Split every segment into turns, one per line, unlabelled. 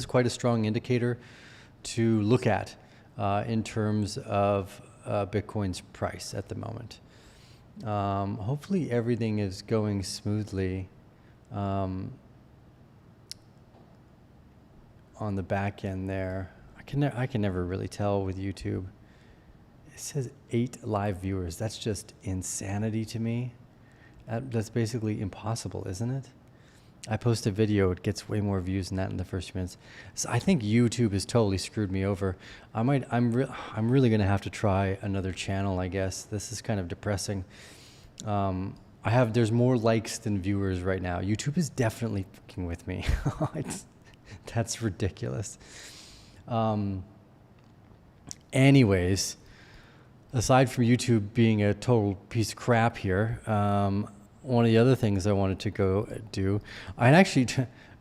is quite a strong indicator to look at in terms of Bitcoin's price at the moment. Hopefully everything is going smoothly on the back end there. I can never really tell with YouTube. It says 8 live viewers. That's just insanity to me. That's basically impossible, isn't it? I post a video, it gets way more views than that in the first few minutes. So I think YouTube has totally screwed me over. I'm really gonna have to try another channel, I guess. This is kind of depressing. There's more likes than viewers right now. YouTube is definitely fucking with me. That's ridiculous. Anyways, aside from YouTube being a total piece of crap here, one of the other things I wanted to go do, I had actually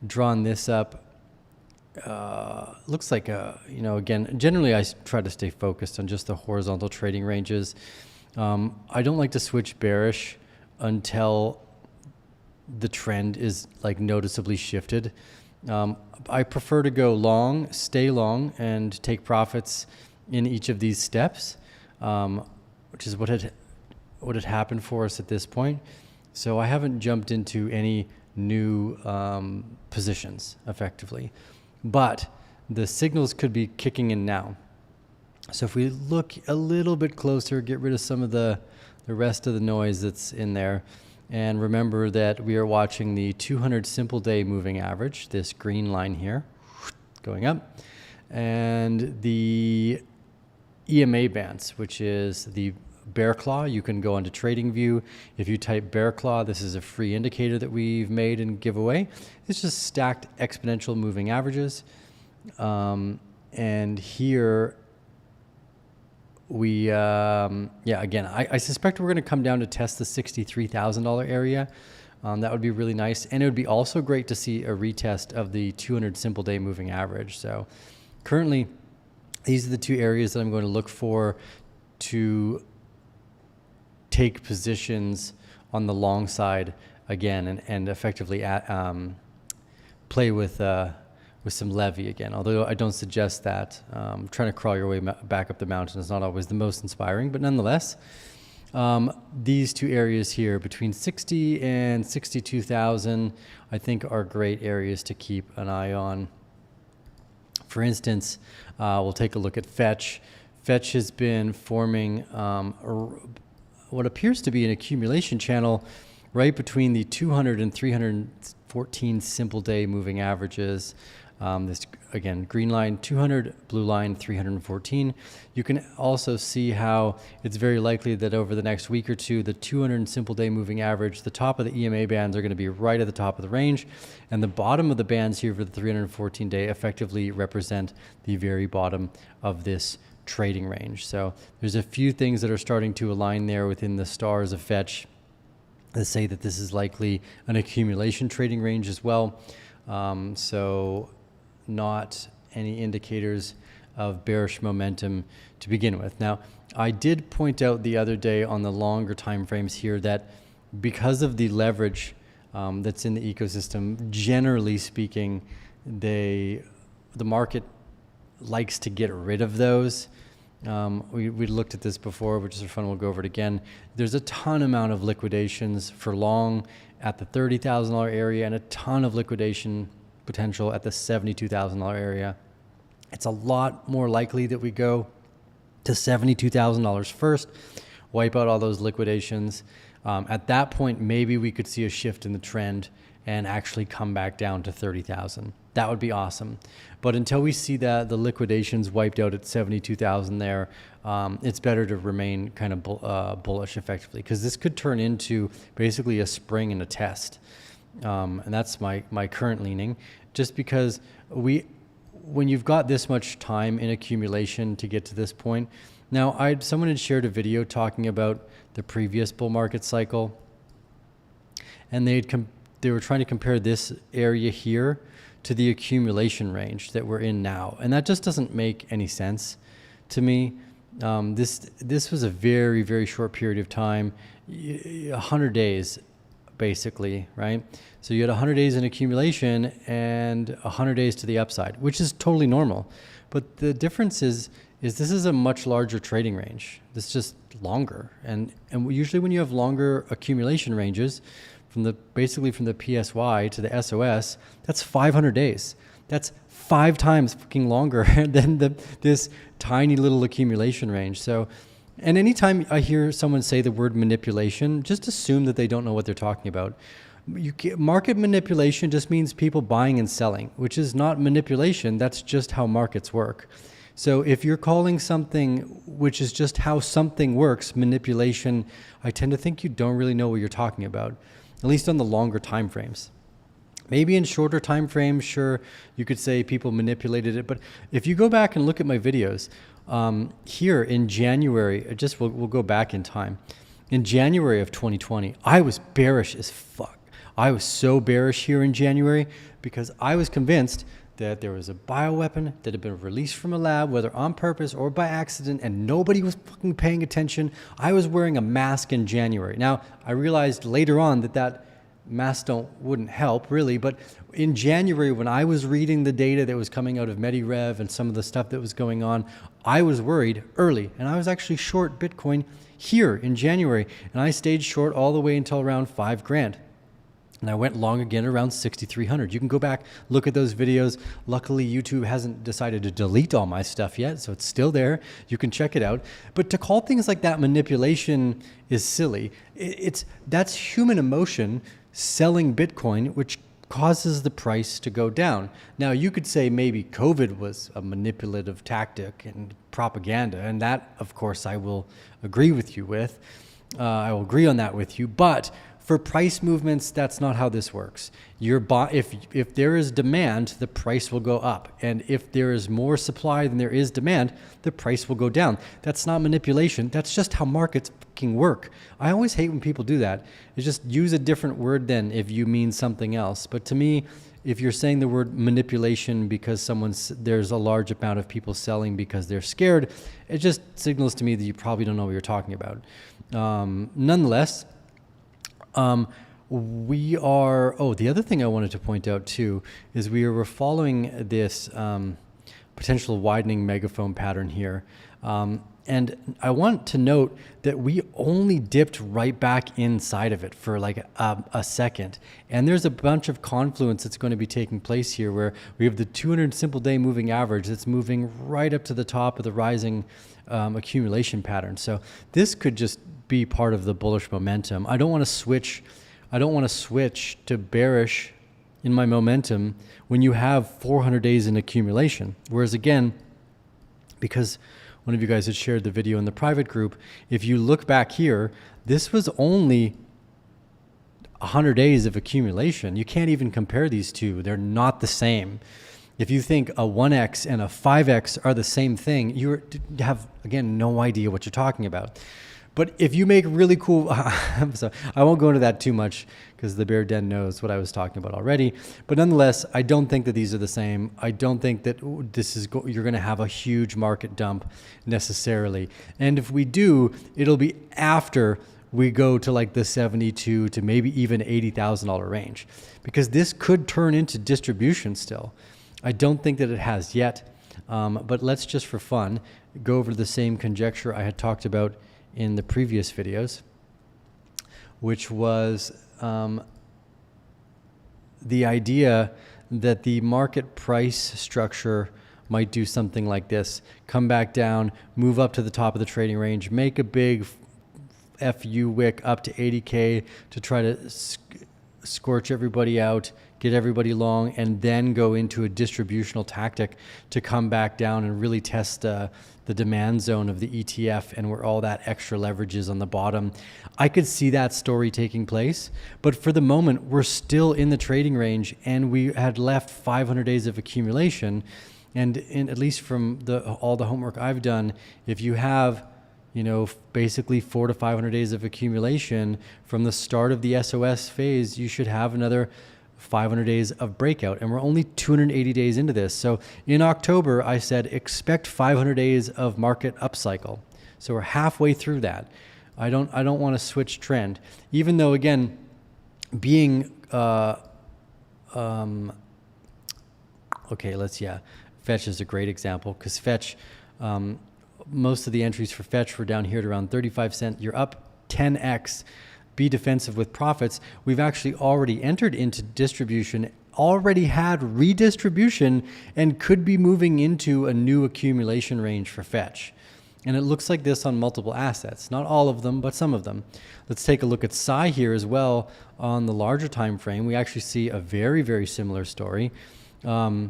drawn this up. Looks like again, generally I try to stay focused on just the horizontal trading ranges. I don't like to switch bearish until the trend is like noticeably shifted. I prefer to go long, stay long, and take profits in each of these steps, which is what had happened for us at this point. So I haven't jumped into any new positions effectively, but the signals could be kicking in now. So if we look a little bit closer, get rid of some of the rest of the noise that's in there, and remember that we are watching the 200 simple day moving average, this green line here, going up, and the EMA bands, which is the bear claw. You can go onto TradingView. If you type bear claw, this is a free indicator that we've made and give away. It's just stacked exponential moving averages. And here we, again, I suspect we're going to come down to test the $63,000 area. That would be really nice. And it would be also great to see a retest of the 200 simple day moving average. So currently, these are the two areas that I'm going to look for to take positions on the long side again, and effectively play with some levy again. Although I don't suggest that. Trying to crawl your way back up the mountain is not always the most inspiring, but nonetheless, these two areas here between 60 and 62,000, I think are great areas to keep an eye on. For instance, we'll take a look at Fetch. Fetch has been forming what appears to be an accumulation channel right between the 200 and 314 simple day moving averages. This, again, green line 200, blue line 314. You can also see how it's very likely that over the next week or two, the 200 simple day moving average, the top of the EMA bands are going to be right at the top of the range, and the bottom of the bands here for the 314 day effectively represent the very bottom of this trading range. So there's a few things that are starting to align there within the stars of Fetch that say that this is likely an accumulation trading range as well. So not any indicators of bearish momentum to begin with. Now, I did point out the other day on the longer time frames here that because of the leverage that's in the ecosystem, generally speaking, the market likes to get rid of those. We looked at this before, which is fun. We'll go over it again. There's a ton amount of liquidations for long at the $30,000 area and a ton of liquidation potential at the $72,000 area. It's a lot more likely that we go to $72,000 first, wipe out all those liquidations. At that point, maybe we could see a shift in the trend and actually come back down to 30,000. That would be awesome. But until we see that the liquidations wiped out at 72,000 there, it's better to remain kind of bullish effectively, because this could turn into basically a spring and a test. And that's my current leaning, just because when you've got this much time in accumulation to get to this point. Now, someone had shared a video talking about the previous bull market cycle, and they were trying to compare this area here to the accumulation range that we're in now. And that just doesn't make any sense to me. This was a very, very short period of time, 100 days, basically, right? So you had 100 days in accumulation and 100 days to the upside, which is totally normal. But the difference is this is a much larger trading range. This is just longer. And usually when you have longer accumulation ranges, basically from the PSY to the SOS, that's 500 days. That's 5 times fucking longer than this tiny little accumulation range. So, and anytime I hear someone say the word manipulation, just assume that they don't know what they're talking about. Market manipulation just means people buying and selling, which is not manipulation. That's just how markets work. So if you're calling something which is just how something works manipulation, I tend to think you don't really know what you're talking about, at least on the longer time frames. Maybe in shorter time frames, sure, you could say people manipulated it. But if you go back and look at my videos, here in January, we'll go back in time. In January of 2020, I was bearish as fuck. I was so bearish here in January because I was convinced that there was a bioweapon that had been released from a lab, whether on purpose or by accident, and nobody was fucking paying attention. I was wearing a mask in January. Now, I realized later on that masks wouldn't help really, but in January when I was reading the data that was coming out of MediRev and some of the stuff that was going on, I was worried early, and I was actually short Bitcoin here in January, and I stayed short all the way until around $5,000. And I went long again around 6,300. You can go back, look at those videos. Luckily, YouTube hasn't decided to delete all my stuff yet, so it's still there. You can check it out. But to call things like that manipulation is silly. That's human emotion selling Bitcoin, which causes the price to go down. Now, you could say maybe COVID was a manipulative tactic and propaganda, and that, of course, I will agree with you with. I will agree on that with you, but for price movements, that's not how this works. If there is demand, the price will go up. And if there is more supply than there is demand, the price will go down. That's not manipulation. That's just how markets fucking work. I always hate when people do that. It's just use a different word then if you mean something else. But to me, if you're saying the word manipulation because there's a large amount of people selling because they're scared, it just signals to me that you probably don't know what you're talking about. Nonetheless, the other thing I wanted to point out too is we're following this potential widening megaphone pattern here. And I want to note that we only dipped right back inside of it for like a second. And there's a bunch of confluence that's going to be taking place here where we have the 200 simple day moving average that's moving right up to the top of the rising accumulation pattern. So this could just be part of the bullish momentum. I don't want to switch to bearish in my momentum when you have 400 days in accumulation. Whereas again, because one of you guys had shared the video in the private group, if you look back here, this was only 100 days of accumulation. You can't even compare these two. They're not the same. If you think a 1x and a 5x are the same thing, you have, again, no idea what you're talking about. But if you make really cool, so I won't go into that too much because the Bear Den knows what I was talking about already. But nonetheless, I don't think that these are the same. I don't think that you're going to have a huge market dump necessarily. And if we do, it'll be after we go to like the 72 to maybe even $80,000 range, because this could turn into distribution still. I don't think that it has yet, but let's just for fun go over the same conjecture I had talked about in the previous videos, which was the idea that the market price structure might do something like this: come back down, move up to the top of the trading range, make a big FU wick up to 80K to try to scorch everybody out, get everybody long, and then go into a distributional tactic to come back down and really test the demand zone of the ETF and where all that extra leverage is on the bottom. I could see that story taking place, but for the moment, we're still in the trading range, and we had left 500 days of accumulation. And at least from all the homework I've done, if you have basically 400 to 500 days of accumulation from the start of the SOS phase, you should have another 500 days of breakout, and we're only 280 days into this. So in October, I said expect 500 days of market upcycle. So we're halfway through that. I don't want to switch trend, even though again, being okay, Fetch is a great example because Fetch, most of the entries for Fetch were down here at around 35 cents. You're up 10x. Be defensive with profits. We've actually already entered into distribution, already had redistribution, and could be moving into a new accumulation range for Fetch. And it looks like this on multiple assets, not all of them, but some of them. Let's take a look at Psi here as well on the larger time frame. We actually see a very, very similar story. So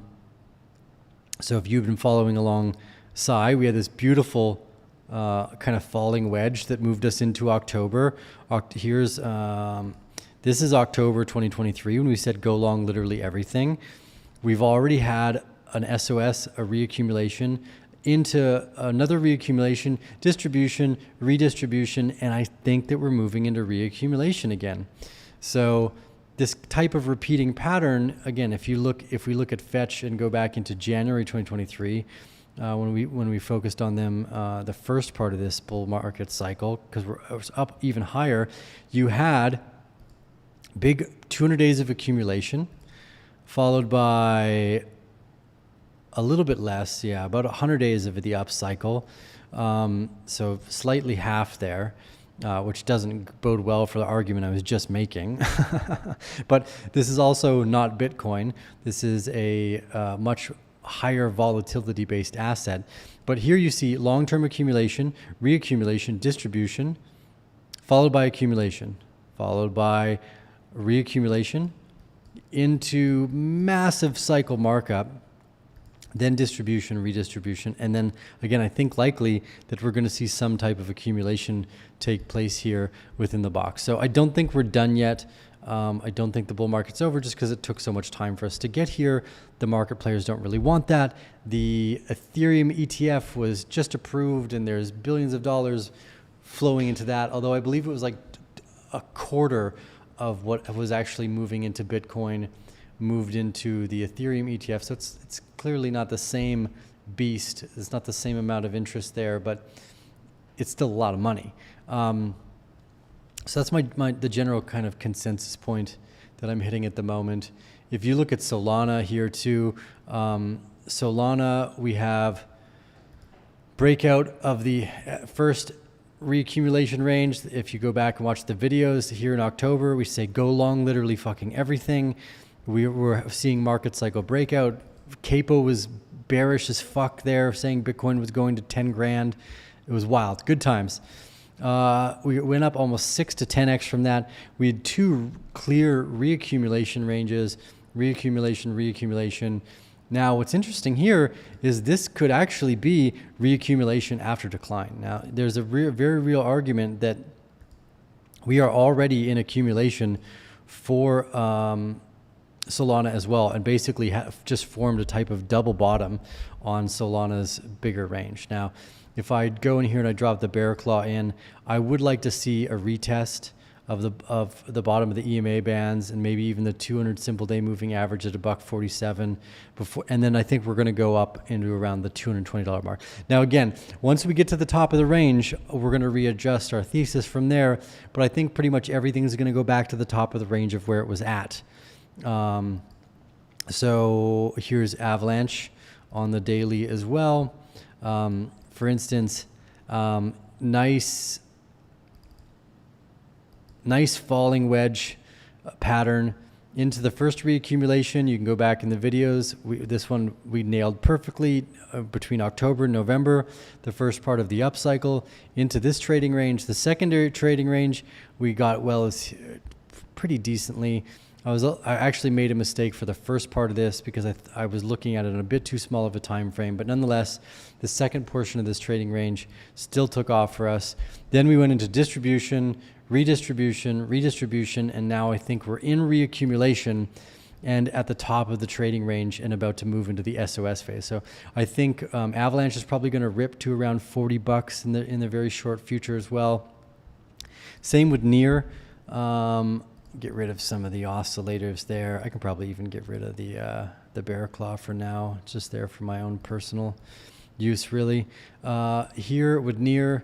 if you've been following along Psi, we had this beautiful kind of falling wedge that moved us into October. This is October 2023 when we said go long literally everything. We've already had an SOS, a reaccumulation, into another reaccumulation, distribution, redistribution, and I think that we're moving into reaccumulation again. So this type of repeating pattern, again, if we look at Fetch and go back into January 2023, when we focused on them, the first part of this bull market cycle, because it was up even higher, you had big 200 days of accumulation, followed by a little bit less, about 100 days of the up cycle, so slightly half there, which doesn't bode well for the argument I was just making. But this is also not Bitcoin. This is a much higher volatility-based asset. But here you see long-term accumulation, reaccumulation, distribution, followed by accumulation, followed by reaccumulation into massive cycle markup, then distribution, redistribution, and then again, I think likely that we're going to see some type of accumulation take place here within the box. So I don't think we're done yet. I don't think the bull market's over just because it took so much time for us to get here. The market players don't really want that. The Ethereum ETF was just approved and there's billions of dollars flowing into that, although I believe it was like a quarter of what was actually moving into Bitcoin moved into the Ethereum ETF. So it's clearly not the same beast. It's not the same amount of interest there, but it's still a lot of money. So that's the general kind of consensus point that I'm hitting at the moment. If you look at Solana here too, Solana, we have breakout of the first reaccumulation range. If you go back and watch the videos here in October, we say go long literally fucking everything. We were seeing market cycle breakout. Capo was bearish as fuck there, saying Bitcoin was going to 10 grand. It was wild. Good times. We went up almost 6 to 10x from that. We had two clear reaccumulation ranges, reaccumulation. Now, what's interesting here is this could actually be reaccumulation after decline. Now, there's a very real argument that we are already in accumulation for Solana as well, and basically have just formed a type of double bottom on Solana's bigger range. Now, if I go in here and I drop the bear claw in, I would like to see a retest of the bottom of the EMA bands and maybe even the 200 simple day moving average at $1.47 before, and then I think we're going to go up into around the $220 mark. Now again, once we get to the top of the range, we're going to readjust our thesis from there, but I think pretty much everything's going to go back to the top of the range of where it was at. So here's Avalanche on the daily as well. For instance, nice falling wedge pattern into the first reaccumulation. You can go back in the videos. This one we nailed perfectly between October and November, the first part of the upcycle into this trading range. The secondary trading range we got as pretty decently. I actually made a mistake for the first part of this because I was looking at it in a bit too small of a time frame, but nonetheless, the second portion of this trading range still took off for us. Then we went into distribution, redistribution, and now I think we're in reaccumulation and at the top of the trading range and about to move into the SOS phase. So I think Avalanche is probably going to rip to around $40 in the very short future as well. Same with Near. Get rid of some of the oscillators there. I can probably even get rid of the bear claw for now. It's just there for my own personal use, really. Here with Near,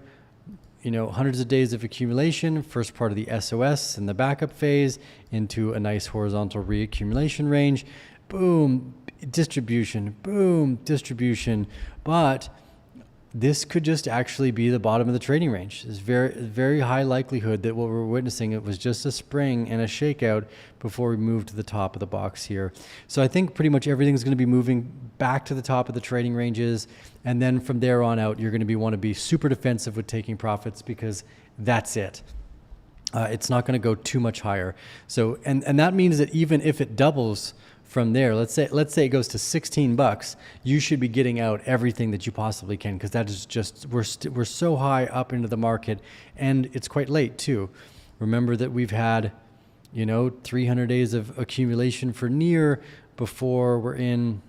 hundreds of days of accumulation, first part of the SOS and the backup phase into a nice horizontal reaccumulation range. Boom, distribution, boom, distribution. But this could just actually be the bottom of the trading range. There's very high likelihood that what we're witnessing, it was just a spring and a shakeout before we move to the top of the box here. So I think pretty much everything's going to be moving back to the top of the trading ranges. And then from there on out, you're going to want to be super defensive with taking profits, because that's it. It's not going to go too much higher. So, and that means that even if it doubles from there, let's say it goes to $16, you should be getting out everything that you possibly can, because that is just, we're so high up into the market, and it's quite late too. Remember that we've had 300 days of accumulation for near before we're in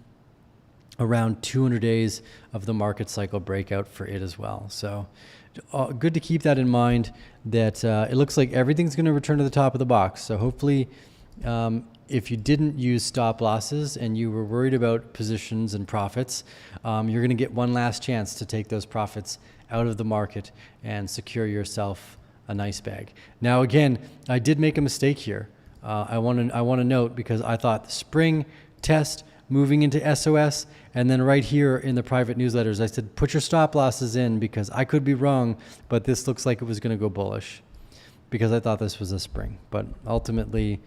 around 200 days of the market cycle breakout for it as well. So good to keep that in mind, that it looks like everything's going to return to the top of the box. So hopefully, if you didn't use stop losses and you were worried about positions and profits, you're going to get one last chance to take those profits out of the market and secure yourself a nice bag. Now, again, I did make a mistake here. I want to note, because I thought spring test moving into SOS, and then right here in the private newsletters, I said, put your stop losses in, because I could be wrong, but this looks like it was going to go bullish, because I thought this was a spring. But ultimately,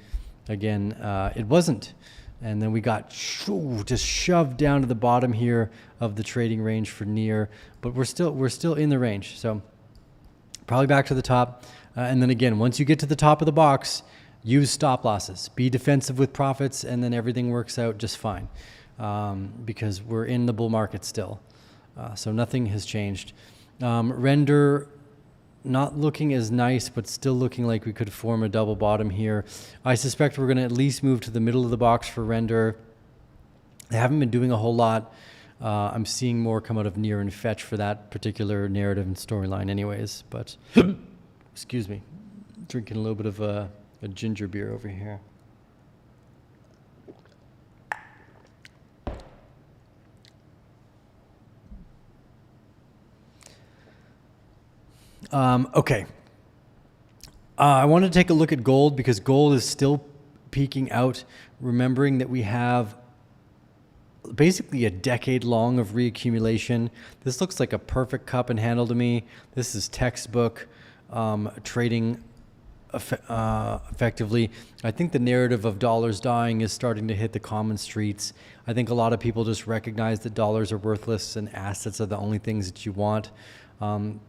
again, it wasn't. And then we got just shoved down to the bottom here of the trading range for near, but we're still in the range. So probably back to the top. And then again, once you get to the top of the box, use stop losses, be defensive with profits, and then everything works out just fine, because we're in the bull market still. So nothing has changed. Render, not looking as nice, but still looking like we could form a double bottom here. I suspect we're going to at least move to the middle of the box for render. They haven't been doing a whole lot. I'm seeing more come out of near and fetch for that particular narrative and storyline anyways, but excuse me, drinking a little bit of a ginger beer over here. Okay. I want to take a look at gold, because gold is still peaking out, remembering that we have basically a decade long of reaccumulation. This looks like a perfect cup and handle to me. This is textbook trading effectively. I think the narrative of dollars dying is starting to hit the common streets. I think a lot of people just recognize that dollars are worthless and assets are the only things that you want.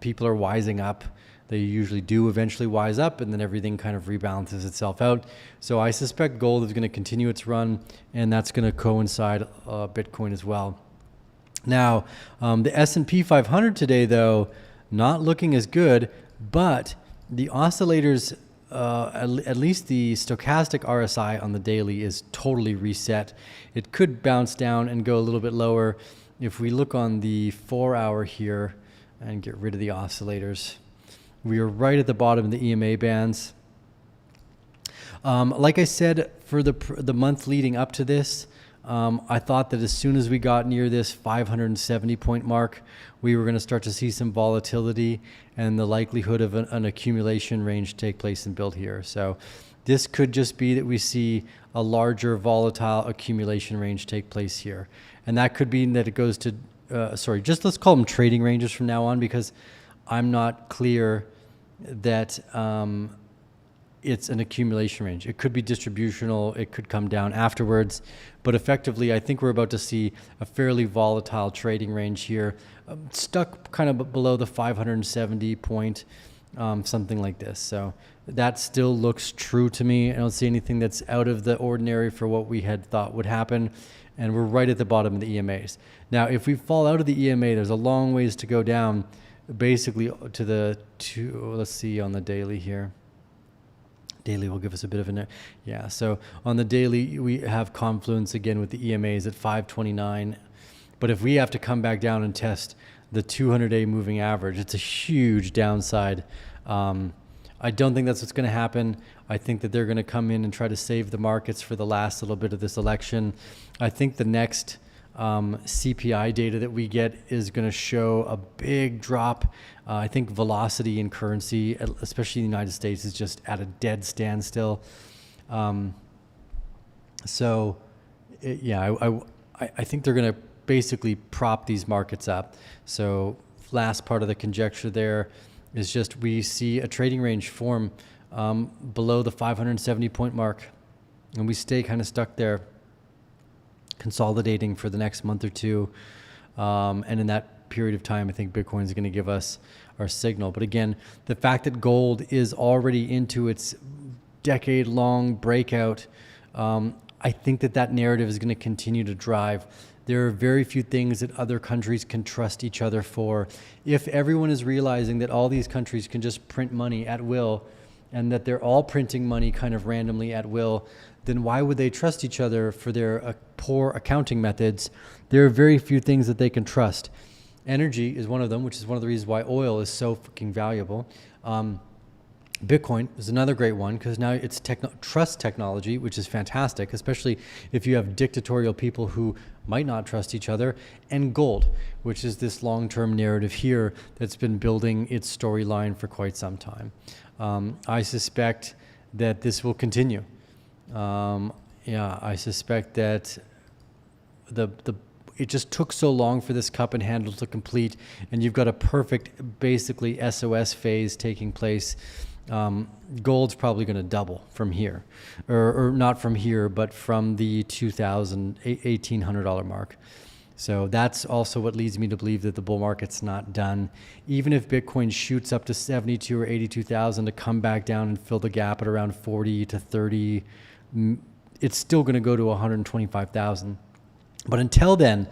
People are wising up. They usually do eventually wise up, and then everything kind of rebalances itself out. So I suspect gold is going to continue its run, and that's going to coincide Bitcoin as well. Now, the S&P 500 today, though, not looking as good, but the oscillators, at least the stochastic RSI on the daily, is totally reset. It could bounce down and go a little bit lower. If we look on the 4-hour here and get rid of the oscillators, we are right at the bottom of the EMA bands. Like I said, for the month leading up to this, I thought that as soon as we got near this 570 point mark, we were going to start to see some volatility and the likelihood of an accumulation range take place and build here. So this could just be that we see a larger volatile accumulation range take place here. And that could be that it goes to, just let's call them trading ranges from now on, because I'm not clear that it's an accumulation range. It could be distributional. It could come down afterwards. But effectively, I think we're about to see a fairly volatile trading range here, stuck kind of below the 570 point, something like this. So that still looks true to me. I don't see anything that's out of the ordinary for what we had thought would happen. And we're right at the bottom of the EMAs. Now, if we fall out of the EMA, there's a long ways to go down, basically to let's see on the daily here. Daily will give us a bit of so on the daily, we have confluence again with the EMAs at 529. But if we have to come back down and test the 200-day moving average, it's a huge downside. I don't think that's what's going to happen. I think that they're going to come in and try to save the markets for the last little bit of this election. I think the next CPI data that we get is going to show a big drop. I think velocity in currency, especially in the United States, is just at a dead standstill. I think they're going to basically prop these markets up. So last part of the conjecture there is just we see a trading range form below the 570 point mark, and we stay kind of stuck there, consolidating for the next month or two. And in that period of time, I think Bitcoin is going to give us our signal. But again, the fact that gold is already into its decade-long breakout, I think that narrative is going to continue to drive. There are very few things that other countries can trust each other for. If everyone is realizing that all these countries can just print money at will, and that they're all printing money kind of randomly at will, then why would they trust each other for their poor accounting methods? There are very few things that they can trust. Energy is one of them, which is one of the reasons why oil is so fucking valuable. Bitcoin is another great one because now it's trust technology, which is fantastic, especially if you have dictatorial people who might not trust each other. And gold, which is this long-term narrative here that's been building its storyline for quite some time. I suspect that this will continue. I suspect that it just took so long for this cup and handle to complete, and you've got a perfect, basically SOS phase taking place. Gold's probably going to double from here, or not from here, but from the $1,800 mark. So that's also what leads me to believe that the bull market's not done. Even if Bitcoin shoots up to 72 or 82,000 to come back down and fill the gap at around 40 to 30, it's still going to go to 125,000. But until then,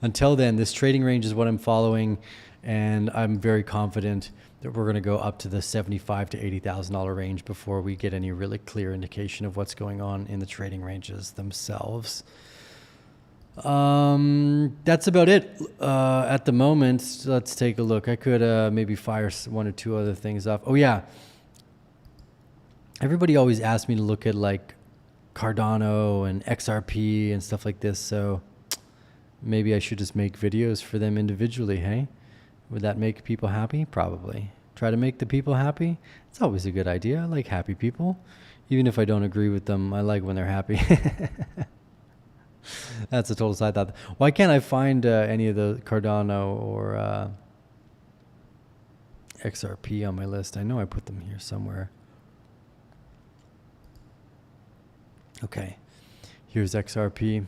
this trading range is what I'm following, and I'm very confident that we're going to go up to the $75,000 to $80,000 range before we get any really clear indication of what's going on in the trading ranges themselves. That's about it at the moment. Let's take a look. I could maybe fire one or two other things off. Oh yeah, everybody always asks me to look at like Cardano and XRP and stuff like this, so maybe I should just make videos for them individually, hey? Would that make people happy? Probably. Try to make the people happy? It's always a good idea. I like happy people. Even if I don't agree with them, I like when they're happy. That's a total side thought. Why can't I find any of the Cardano or XRP on my list? I know I put them here somewhere. Okay, here's XRP.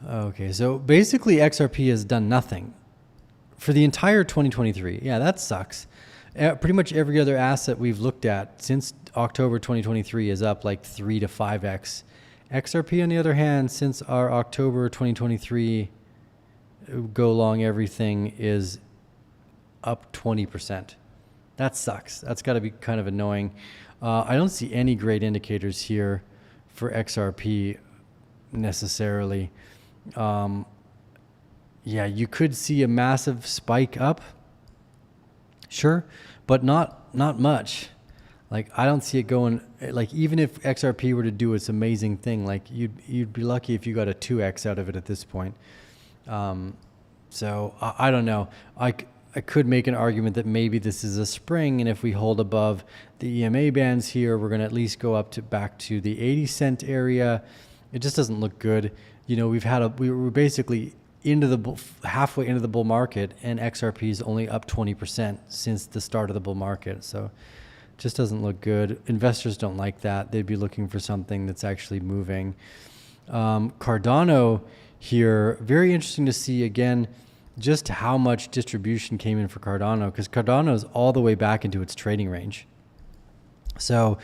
Okay, so basically XRP has done nothing for the entire 2023. Yeah, that sucks. Pretty much every other asset we've looked at since October 2023 is up like 3 to 5x. XRP, on the other hand, since our October 2023 go long everything is up 20%. That sucks. That's got to be kind of annoying. I don't see any great indicators here for XRP necessarily. Yeah, you could see a massive spike up. Sure, but not much. Like, I don't see it going, like, even if XRP were to do its amazing thing, like, you'd be lucky if you got a 2x out of it at this point. So I don't know. I could make an argument that maybe this is a spring, and if we hold above the EMA bands here, we're going to at least go up to back to the 80 cent area. It just doesn't look good. You know, we were basically halfway into the bull market, and XRP is only up 20% since the start of the bull market. So it just doesn't look good. Investors don't like that. They'd be looking for something that's actually moving. Cardano here, very interesting to see again just how much distribution came in for Cardano, because Cardano is all the way back into its trading range. So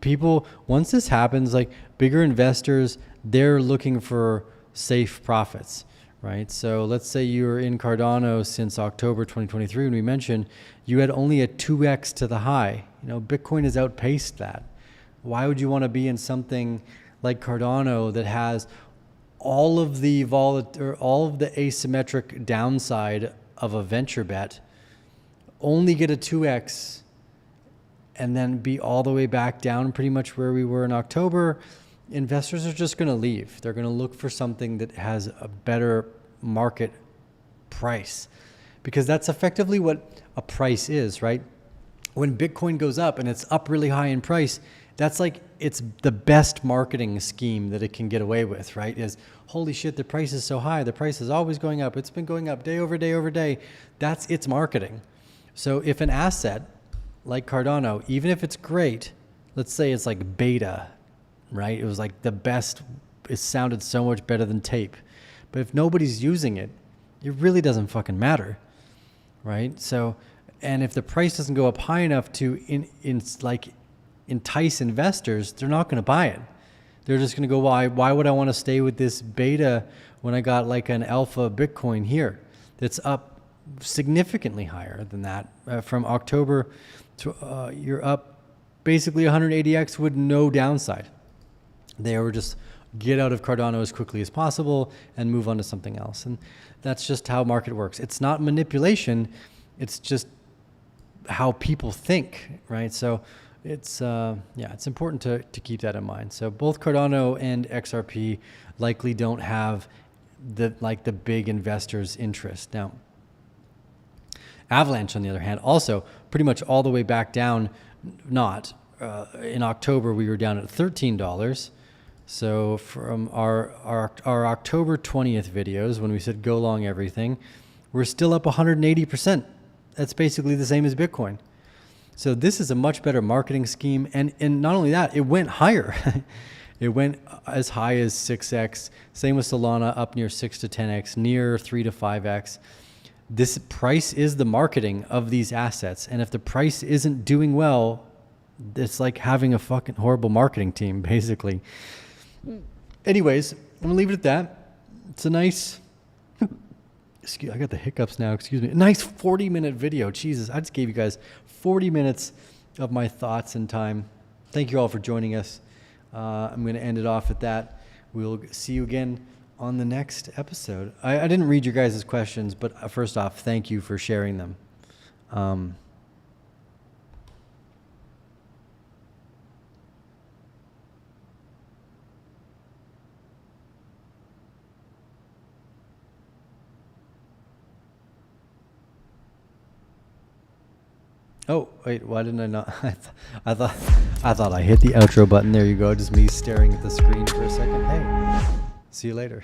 people, once this happens, like bigger investors, they're looking for safe profits, right? So let's say you're in Cardano since October 2023, when we mentioned you had only a 2x to the high. You know, Bitcoin has outpaced that. Why would you want to be in something like Cardano that has all of the asymmetric downside of a venture bet, only get a 2x, and then be all the way back down pretty much where we were in October? investors are just going to leave. They're going to look for something that has a better market price, because that's effectively what a price is, right? When Bitcoin goes up and it's up really high in price, that's like, it's the best marketing scheme that it can get away with, right? Is, holy shit, the price is so high. The price is always going up. It's been going up day over day over day. That's its marketing. So if an asset like Cardano, even if it's great, let's say it's like beta, right? It was like the best. It sounded so much better than tape. But if nobody's using it, it really doesn't fucking matter, right? So, and if the price doesn't go up high enough to entice investors, they're not going to buy it. They're just going to go, why would I want to stay with this beta when I got like an alpha Bitcoin here that's up significantly higher than that? From October to you're up basically 180x with no downside. They were just get out of Cardano as quickly as possible and move on to something else. And that's just how market works. It's not manipulation. It's just how people think, right? So it's it's important to keep that in mind. So both Cardano and XRP likely don't have the big investors' interest. Now, Avalanche, on the other hand, also pretty much all the way back down. Not in October, we were down at $13. So from our October 20th videos, when we said go long everything, we're still up 180%. That's basically the same as Bitcoin. So this is a much better marketing scheme. And not only that, it went higher. It went as high as 6x. Same with Solana, up near 6 to 10x, near 3 to 5x. This price is the marketing of these assets. And if the price isn't doing well, it's like having a fucking horrible marketing team, basically. Anyways, I'm going to leave it at that. It's a nice... I got the hiccups now, excuse me. A nice 40-minute video. Jesus, I just gave you guys 40 minutes of my thoughts and time. Thank you all for joining us. I'm going to end it off at that. We'll see you again on the next episode. I didn't read your guys' questions, but first off, thank you for sharing them. Oh, wait, why didn't I not? I thought I hit the outro button. There you go. Just me staring at the screen for a second. Hey, see you later.